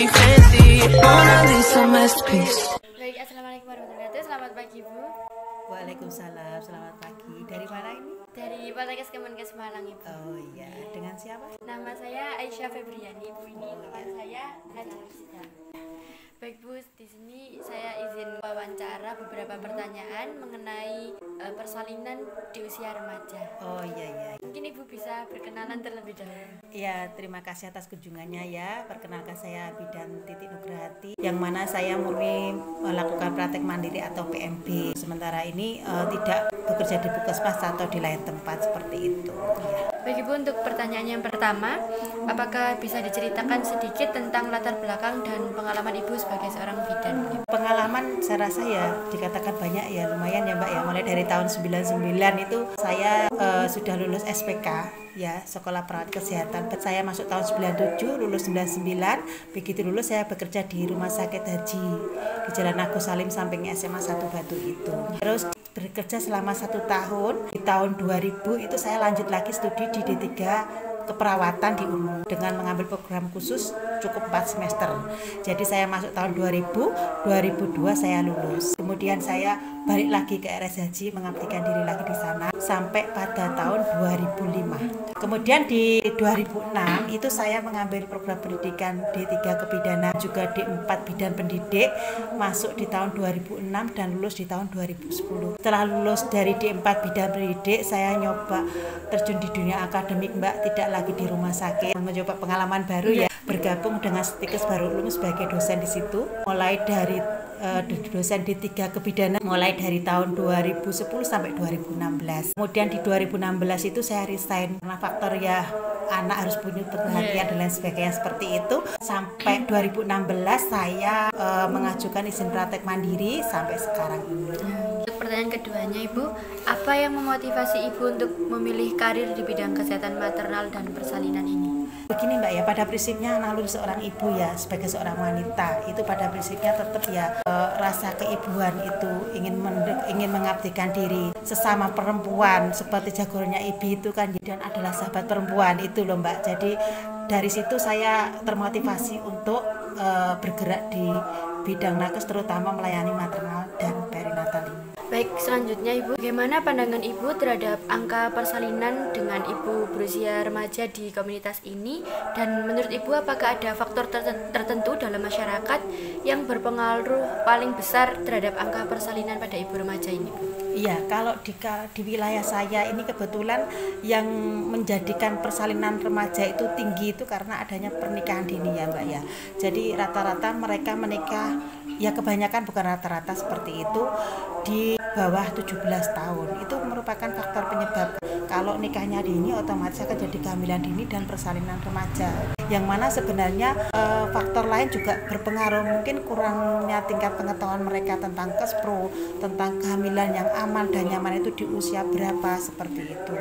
she fancy. Mona Lisa masterpiece. Baik, assalamualaikum warahmatullahi wabarakatuh. Selamat pagi, Bu. Waalaikumsalam, selamat pagi. Dari mana ini? Dari Poltekkes Kemenkes Malang, Ibu. Oh iya, dengan siapa? Nama saya Aisyah Febriani, Bu. Ini teman saya Najwa. Baik, Bu, di sini saya izin wawancara beberapa pertanyaan mengenai persalinan di usia remaja. Oh iya. Mungkin Ibu bisa berkenalan terlebih dahulu. Ya, terima kasih atas kunjungannya ya. Perkenalkan saya Bidan Titi Nugrahati, yang mana saya murni melakukan praktek mandiri atau PMB. Sementara ini tidak bekerja di puskesmas atau di lain tempat seperti itu. Ya. Baik, Ibu, untuk pertanyaan yang pertama, apakah bisa diceritakan sedikit tentang latar belakang dan pengalaman Ibu sebagai seorang bidan? Pengalaman saya rasa ya dikatakan banyak ya, lumayan ya Mbak ya. Mulai dari tahun 99 itu saya sudah lulus SPK ya, Sekolah Perawat Kesehatan. Saya masuk tahun 97, lulus 99. Begitu lulus saya bekerja di Rumah Sakit Haji di Jalan Agus Salim samping SMA 1 Batu itu. Terus bekerja selama 1 tahun. Di tahun 2000 itu saya lanjut lagi studi di D3 keperawatan di UNU dengan mengambil program khusus cukup 4 semester. Jadi saya masuk tahun 2002 saya lulus. Kemudian saya balik lagi ke RSHJ mengabdikan diri lagi di sana sampai pada tahun 2005. Kemudian di 2006 itu saya mengambil program pendidikan D3 Kebidanan juga D4 Bidan Pendidik, masuk di tahun 2006 dan lulus di tahun 2010. Setelah lulus dari D4 Bidan Pendidik, saya nyoba terjun di dunia akademik Mbak, tidak lagi di rumah sakit, mencoba pengalaman baru ya, bergabung dengan Stikes Baru Ulum sebagai dosen di situ, mulai dari dosen D3 Kebidanan mulai dari tahun 2010 sampai 2016. Kemudian di 2016 itu saya resign karena faktor ya anak harus punya perhatian dan lain sebagainya seperti itu. Sampai 2016 saya mengajukan izin praktek mandiri sampai sekarang ini. Untuk pertanyaan keduanya, Ibu, apa yang memotivasi Ibu untuk memilih karir di bidang kesehatan maternal dan persalinan ini? Begini Mbak ya, pada prinsipnya naluri seorang ibu ya sebagai seorang wanita itu pada prinsipnya tetap ya rasa keibuan itu ingin mengabdikan diri sesama perempuan seperti jagoannya ibu itu kan, dan adalah sahabat perempuan itu loh Mbak. Jadi dari situ saya termotivasi untuk bergerak di bidang nakes, terutama melayani maternal dan perinatal ini. Baik, selanjutnya Ibu, bagaimana pandangan Ibu terhadap angka persalinan dengan Ibu berusia remaja di komunitas ini? Dan menurut Ibu, apakah ada faktor tertentu dalam masyarakat yang berpengaruh paling besar terhadap angka persalinan pada Ibu remaja ini, Bu? Iya, kalau di wilayah saya ini kebetulan yang menjadikan persalinan remaja itu tinggi itu karena adanya pernikahan dini ya Mbak ya. Jadi rata-rata mereka menikah, ya kebanyakan bukan rata-rata seperti itu, di bawah 17 tahun. Itu merupakan faktor penyebab. Kalau nikahnya dini otomatis akan jadi kehamilan dini dan persalinan remaja. Yang mana sebenarnya faktor lain juga berpengaruh, mungkin kurangnya tingkat pengetahuan mereka tentang KESPRO, tentang kehamilan yang aman dan nyaman itu di usia berapa seperti itu.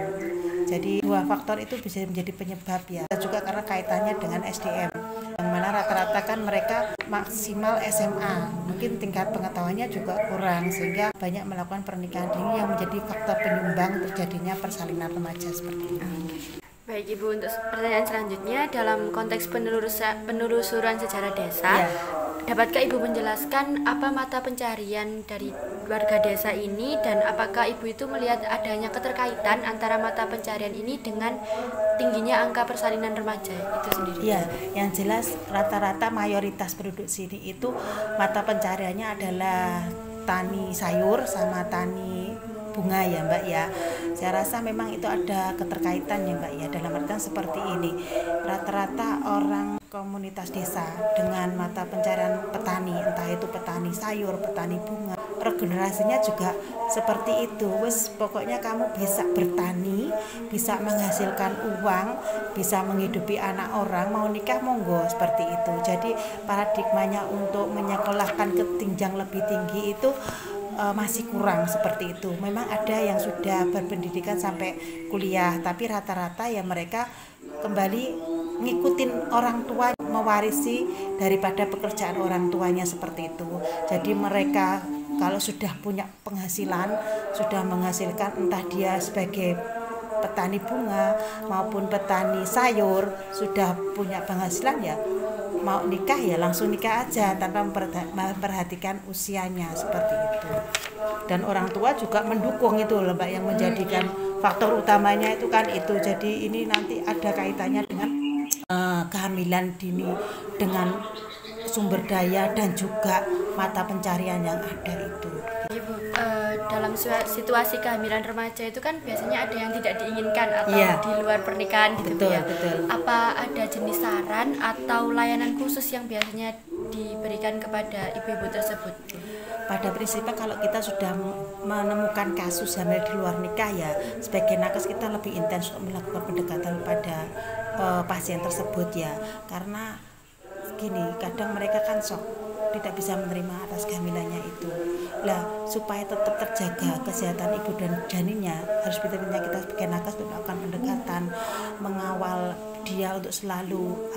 Jadi dua faktor itu bisa menjadi penyebab ya. Juga karena kaitannya dengan SDM, yang mana rata-rata kan mereka maksimal SMA, mungkin tingkat pengetahuannya juga kurang sehingga banyak melakukan pernikahan dini yang menjadi faktor penyumbang terjadinya persalinan remaja seperti ini. Baik Ibu, untuk pertanyaan selanjutnya dalam konteks penelusuran sejarah desa, dapatkah Ibu menjelaskan apa mata pencarian dari warga desa ini dan apakah Ibu itu melihat adanya keterkaitan antara mata pencarian ini dengan tingginya angka persalinan remaja itu sendiri? Iya, yang jelas rata-rata mayoritas penduduk sini itu mata pencariannya adalah tani sayur sama tani bunga ya Mbak ya. Saya rasa memang itu ada keterkaitan ya Mbak ya, dalam artian seperti ini. Rata-rata orang komunitas desa dengan mata pencarian petani, entah itu petani sayur, petani bunga, regenerasinya juga seperti itu. Wes pokoknya kamu bisa bertani, bisa menghasilkan uang, bisa menghidupi anak orang, mau nikah monggo seperti itu. Jadi paradigmanya untuk menyekolahkan ke jenjang lebih tinggi itu masih kurang seperti itu. Memang ada yang sudah berpendidikan sampai kuliah, tapi rata-rata ya mereka kembali ngikutin orang tua, mewarisi daripada pekerjaan orang tuanya seperti itu. Jadi mereka kalau sudah punya penghasilan, sudah menghasilkan entah dia sebagai petani bunga maupun petani sayur, sudah punya penghasilan ya mau nikah ya langsung nikah aja tanpa memperhatikan usianya seperti itu. Dan orang tua juga mendukung itu loh Mbak, yang menjadikan faktor utamanya itu kan itu. Jadi ini nanti ada kaitannya dengan kehamilan dini, dengan sumber daya dan juga mata pencarian yang ada itu. Ibu, dalam situasi kehamilan remaja itu kan biasanya ada yang tidak diinginkan atau di luar pernikahan gitu. Betul, ya. betul. Apa ada jenis saran atau layanan khusus yang biasanya diberikan kepada ibu-ibu tersebut? Pada prinsipnya kalau kita sudah menemukan kasus hamil di luar nikah ya, sebagai nakes kita lebih intens untuk melakukan pendekatan pada pasien tersebut ya, karena gini, kadang mereka kan shock, tidak bisa menerima atas kehamilannya itu. Lah, supaya tetap terjaga kesehatan ibu dan janinnya, harus betul-betul kita sebagai nakes untuk melakukan pendekatan, mengawal dia untuk selalu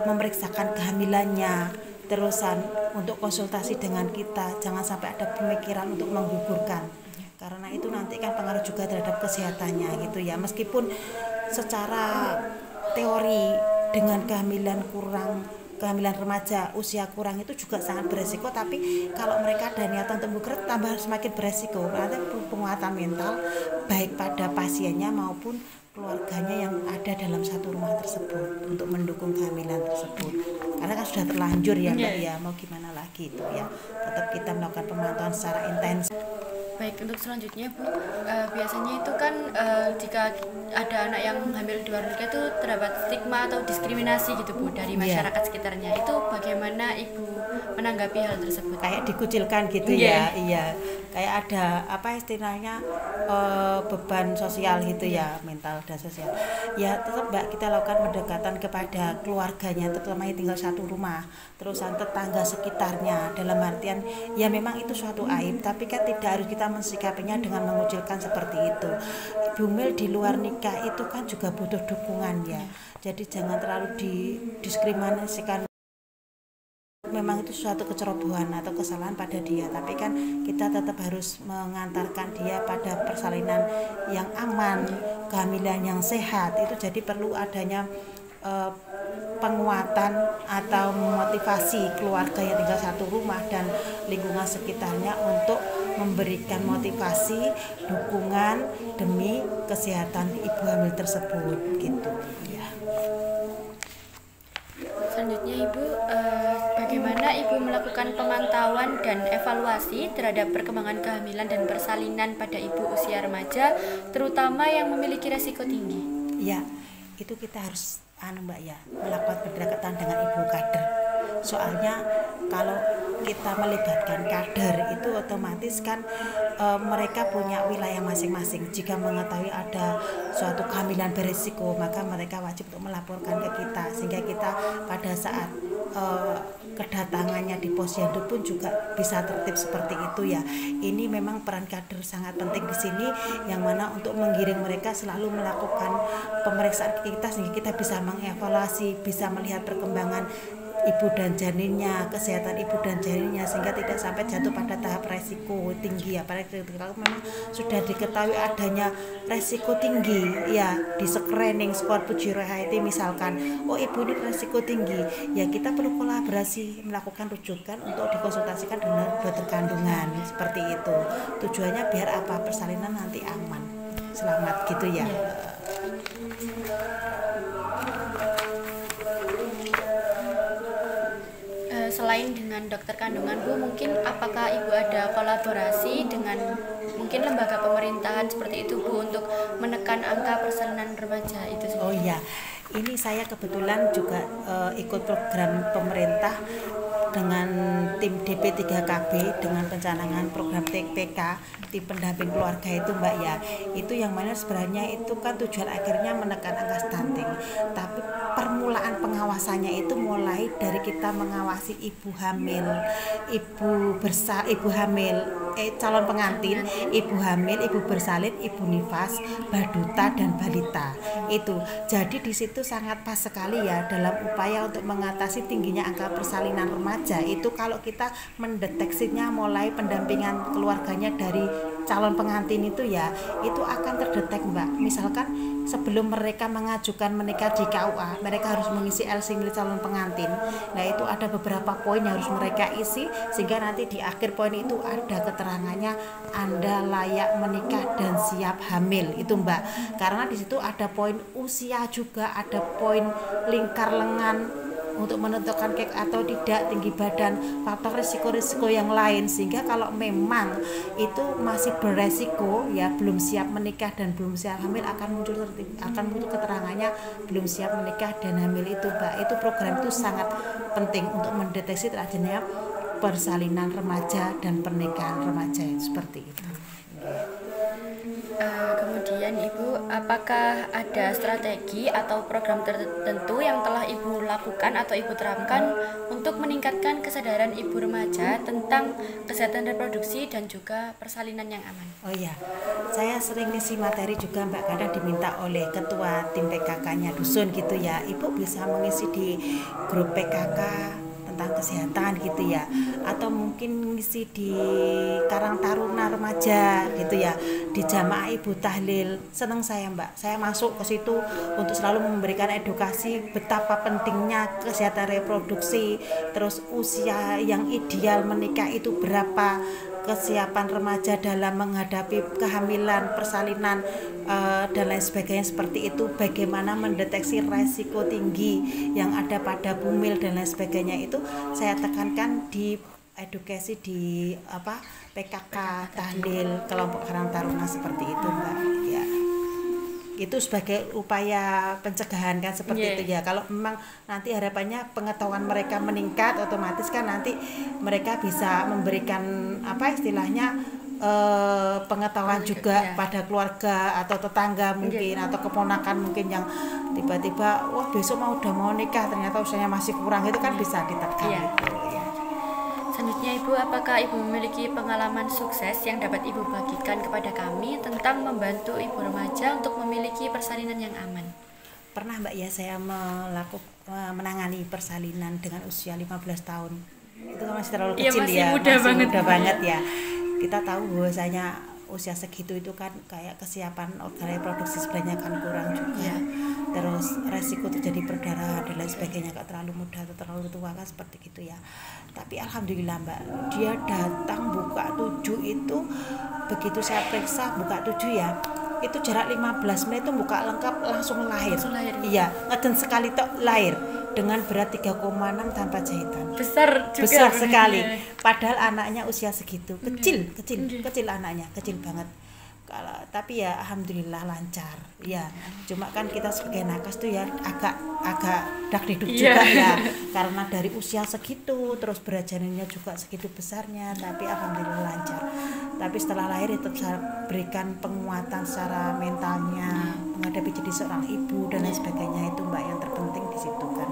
memeriksakan kehamilannya, terusan untuk konsultasi dengan kita, jangan sampai ada pemikiran untuk menggugurkan, karena itu nanti kan pengaruh juga terhadap kesehatannya gitu ya. Meskipun secara teori dengan kehamilan remaja usia kurang itu juga sangat beresiko, tapi kalau mereka ada niatan untuk bekerja tambah semakin beresiko. Berarti penguatan mental baik pada pasiennya maupun keluarganya yang ada dalam satu rumah tersebut untuk mendukung kehamilan tersebut, karena kan sudah terlanjur ya Mbak ya, mau gimana lagi itu ya, tetap kita melakukan pemantauan secara intens. Baik, untuk selanjutnya Bu, biasanya itu kan jika ada anak yang hamil di luar nikah itu terdapat stigma atau diskriminasi gitu Bu dari masyarakat sekitarnya. Itu bagaimana Ibu menanggapi hal tersebut? Kayak dikucilkan gitu ya, iya. Kayak ada apa istilahnya beban sosial gitu ya, mental dan sosial. Ya tetap Mbak, kita lakukan pendekatan kepada keluarganya, terutama yang tinggal satu rumah, terusan tetangga sekitarnya, dalam artian ya memang itu suatu aib, tapi kan tidak harus kita mensikapinya dengan mengucilkan seperti itu. Ibu hamil di luar nikah itu kan juga butuh dukungan ya, jadi jangan terlalu didiskriminasikan. Memang itu suatu kecerobohan atau kesalahan pada dia, tapi kan kita tetap harus mengantarkan dia pada persalinan yang aman, kehamilan yang sehat. Itu jadi perlu adanya penguatan atau motivasi keluarga yang tinggal satu rumah dan lingkungan sekitarnya untuk memberikan motivasi, dukungan demi kesehatan ibu hamil tersebut gitu ya. Selanjutnya Ibu, bagaimana Ibu melakukan pemantauan dan evaluasi terhadap perkembangan kehamilan dan persalinan pada ibu usia remaja, terutama yang memiliki resiko tinggi? Ya, itu kita harus Mbak ya, melakukan pendekatan dengan ibu kader. Soalnya kalau kita melibatkan kader itu otomatis kan mereka punya wilayah masing-masing. Jika mengetahui ada suatu kehamilan berisiko, maka mereka wajib untuk melaporkan ke kita, sehingga kita pada saat kedatangannya di posyandu pun juga bisa tertib seperti itu ya. Ini memang peran kader sangat penting di sini, yang mana untuk menggiring mereka selalu melakukan pemeriksaan kita, sehingga kita bisa mengevaluasi, bisa melihat perkembangan ibu dan janinnya, kesehatan ibu dan janinnya, sehingga tidak sampai jatuh pada tahap resiko tinggi. Apalagi kalau memang sudah diketahui adanya resiko tinggi ya, di screening skor Pujiro HIT misalkan, oh ibu ini resiko tinggi ya, kita perlu kolaborasi melakukan rujukan untuk dikonsultasikan dengan dokter kandungan seperti itu. Tujuannya biar apa, persalinan nanti aman, selamat gitu ya. Selain dengan dokter kandungan Bu, mungkin apakah Ibu ada kolaborasi dengan mungkin lembaga pemerintahan seperti itu Bu untuk menekan angka persalinan remaja itu sendiri? Oh iya, ini saya kebetulan juga ikut program pemerintah dengan tim DP3KB dengan pencanangan program TPK, tim pendamping keluarga itu Mbak ya. Itu yang mana sebenarnya itu kan tujuan akhirnya menekan angka stunting, tapi permulaan pengawasannya itu mulai dari kita mengawasi ibu hamil, ibu hamil, calon pengantin, ibu hamil, ibu bersalin, ibu nifas, baduta dan balita. Itu jadi di situ sangat pas sekali ya dalam upaya untuk mengatasi tingginya angka persalinan remaja. Itu kalau kita mendeteksinya mulai pendampingan keluarganya dari calon pengantin itu ya itu akan terdetek Mbak. Misalkan sebelum mereka mengajukan menikah di KUA, mereka harus mengisi LC milik calon pengantin. Nah itu ada beberapa poin yang harus mereka isi sehingga nanti di akhir poin itu ada keterangannya Anda layak menikah dan siap hamil itu Mbak. Karena di situ ada poin usia juga, ada poin lingkar lengan untuk menentukan kek atau tidak, tinggi badan, faktor risiko-risiko yang lain, sehingga kalau memang itu masih beresiko ya belum siap menikah dan belum siap hamil akan muncul keterangannya belum siap menikah dan hamil itu Mbak. Itu program itu sangat penting untuk mendeteksi terjadinya persalinan remaja dan pernikahan remaja seperti itu. Kemudian Ibu, apakah ada strategi atau program tertentu yang telah Ibu lakukan atau Ibu terapkan untuk meningkatkan kesadaran Ibu remaja tentang kesehatan reproduksi dan juga persalinan yang aman? Oh iya, saya sering ngisi materi juga Mbak, kadang diminta oleh ketua tim PKK-nya dusun gitu ya, Ibu bisa mengisi di grup PKK tentang kesehatan gitu ya, atau mungkin ngisi di Karang Taruna Remaja gitu ya, di Jamaah Ibu Tahlil. Senang saya Mbak, saya masuk ke situ untuk selalu memberikan edukasi betapa pentingnya kesehatan reproduksi, terus usia yang ideal menikah itu berapa, kesiapan remaja dalam menghadapi kehamilan, persalinan dan lain sebagainya seperti itu, bagaimana mendeteksi resiko tinggi yang ada pada bumil dan lain sebagainya, itu saya tekankan di edukasi di PKK tahlil kelompok Karang Taruna seperti itu Mbak ya. Itu sebagai upaya pencegahan kan seperti itu ya. Kalau memang nanti harapannya pengetahuan mereka meningkat, otomatis kan nanti mereka bisa memberikan istilahnya pengetahuan juga pada keluarga atau tetangga mungkin atau keponakan mungkin yang tiba-tiba wah besok udah mau nikah ternyata usianya masih kurang, itu kan bisa ditekan gitu ya. Selanjutnya Ibu, apakah Ibu memiliki pengalaman sukses yang dapat Ibu bagikan kepada kami tentang membantu Ibu remaja untuk memiliki persalinan yang aman? Pernah Mbak ya, saya menangani persalinan dengan usia 15 tahun. Itu kan masih terlalu kecil ya, masih muda banget ya. Kita tahu bahwasanya usia segitu itu kan kayak kesiapan organ reproduksi sebenarnya kan kurang juga. Terus resiko terjadi perdarahan dan lain sebagainya, kalau terlalu muda atau terlalu tua kan seperti gitu ya. Tapi alhamdulillah Mbak, dia datang buka 7 itu, begitu saya periksa buka 7 ya, itu jarak 15 menit itu buka lengkap langsung lahir. Iya, ngeden sekali tok lahir dengan berat 3,6 tanpa jahitan. Besar juga. Besar sekali. Padahal anaknya usia segitu, kecil anaknya, kecil banget. Tapi ya alhamdulillah lancar. Ya, cuma kan kita sebagai nakes tuh ya agak dakdikduk juga ya. Karena dari usia segitu, terus berat janinnya juga segitu besarnya, tapi alhamdulillah lancar. Tapi setelah lahir itu saya berikan penguatan secara mentalnya, menghadapi jadi seorang ibu dan lain sebagainya, itu Mbak yang terpenting di situ kan.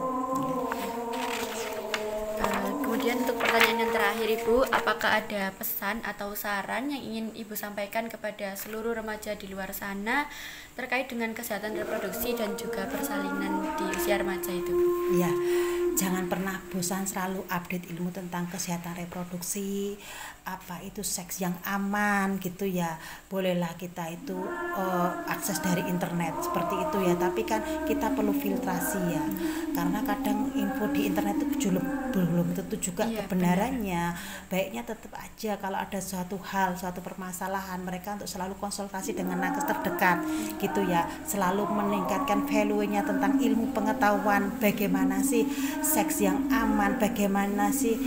Kemudian untuk pertanyaan yang terakhir Ibu, apakah ada pesan atau saran yang ingin Ibu sampaikan kepada seluruh remaja di luar sana terkait dengan kesehatan reproduksi dan juga persalinan di usia remaja itu? Iya, jangan pernah bosan selalu update ilmu tentang kesehatan reproduksi, apa itu seks yang aman gitu ya. Bolehlah kita itu akses dari internet seperti itu ya, tapi kan kita perlu filtrasi ya, karena kadang info di internet itu belum tentu juga kebenarannya. Baiknya tetap aja kalau ada suatu hal, suatu permasalahan, mereka untuk selalu konsultasi dengan nakes terdekat gitu ya, selalu meningkatkan value-nya tentang ilmu pengetahuan, bagaimana sih seks yang aman, bagaimana sih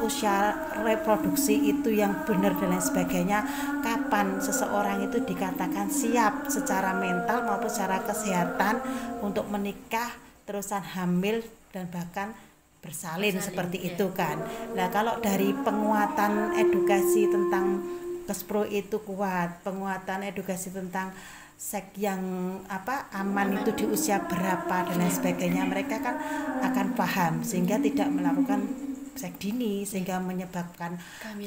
usia reproduksi itu yang benar dan lain sebagainya, kapan seseorang itu dikatakan siap secara mental maupun secara kesehatan untuk menikah, terusan hamil dan bahkan bersalin seperti itu kan. Nah kalau dari penguatan edukasi tentang Kespro itu kuat, penguatan edukasi tentang seks yang aman itu di usia berapa dan lain sebagainya, mereka kan akan paham sehingga tidak melakukan seks dini sehingga menyebabkan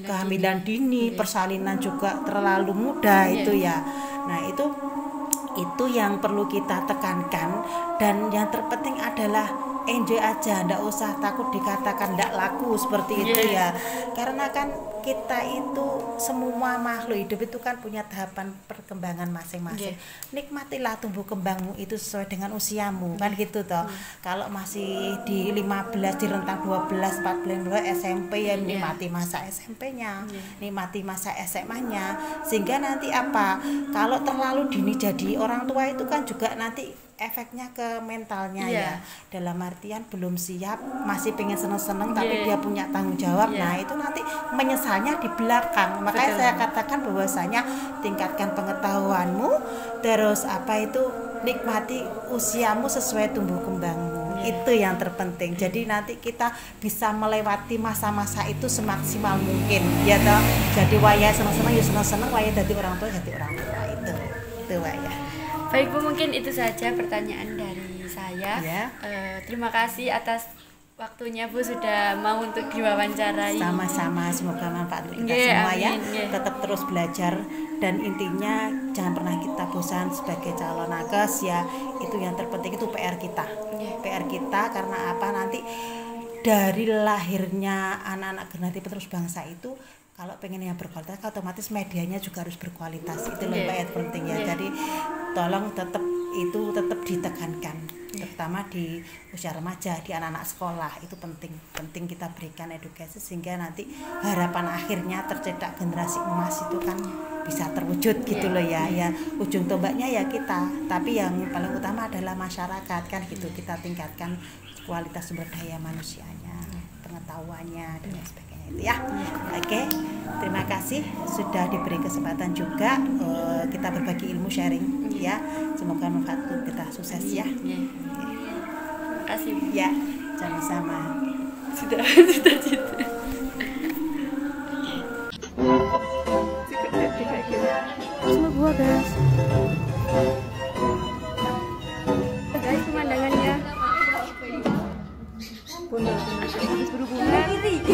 kehamilan dini, persalinan juga terlalu muda itu ya. Nah itu yang perlu kita tekankan, dan yang terpenting adalah enjoy aja, ndak usah takut dikatakan ndak laku seperti itu ya. Karena kan kita itu semua makhluk hidup itu kan punya tahapan perkembangan masing-masing. Nikmatilah tumbuh kembangmu itu sesuai dengan usiamu kan gitu toh. Kalau masih di 15 di rentang 12 14 SMP ya nikmati masa SMP-nya, nikmati masa SMA-nya, sehingga nanti apa? Kalau terlalu dini jadi orang tua itu kan juga nanti efeknya ke mentalnya ya, dalam artian belum siap, masih pengen seneng-seneng tapi dia punya tanggung jawab. Nah itu nanti menyesalnya di belakang. Makanya saya katakan bahwasanya tingkatkan pengetahuanmu, terus apa itu nikmati usiamu sesuai tumbuh kembangmu. Itu yang terpenting. Jadi nanti kita bisa melewati masa-masa itu semaksimal mungkin ya toh. Jadi waya seneng-seneng ya seneng-seneng, waya jadi orang tua jadi orang tua. Itu waya. Baik Bu, mungkin itu saja pertanyaan dari saya. Terima kasih atas waktunya Bu, sudah mau untuk diwawancarai. Sama-sama, semoga manfaat untuk kita semua ya. Tetap terus belajar dan intinya jangan pernah kita bosan sebagai calon nakes ya. Itu yang terpenting, itu PR kita. PR kita karena apa, nanti dari lahirnya anak-anak generasi penerus bangsa itu kalau pengen yang berkualitas, otomatis medianya juga harus berkualitas. Itu lebih penting ya. Jadi tolong tetap ditekankan, terutama di usia remaja, di anak-anak sekolah itu penting kita berikan edukasi sehingga nanti harapan akhirnya tercetak generasi emas itu kan bisa terwujud gitu loh ya. Ya ujung tombaknya ya kita, tapi yang paling utama adalah masyarakat kan gitu. Kita tingkatkan kualitas sumber daya manusianya, pengetahuannya dan lain sebagainya itu ya. Oke, terima kasih sudah diberi kesempatan juga kita berbagi ilmu, sharing ya. Semoga manfaat untuk kita, sukses ya. Terima kasih ya, sama-sama. Sudah. Semua buah guys. Guys, pemandangannya. Habis berhubungan.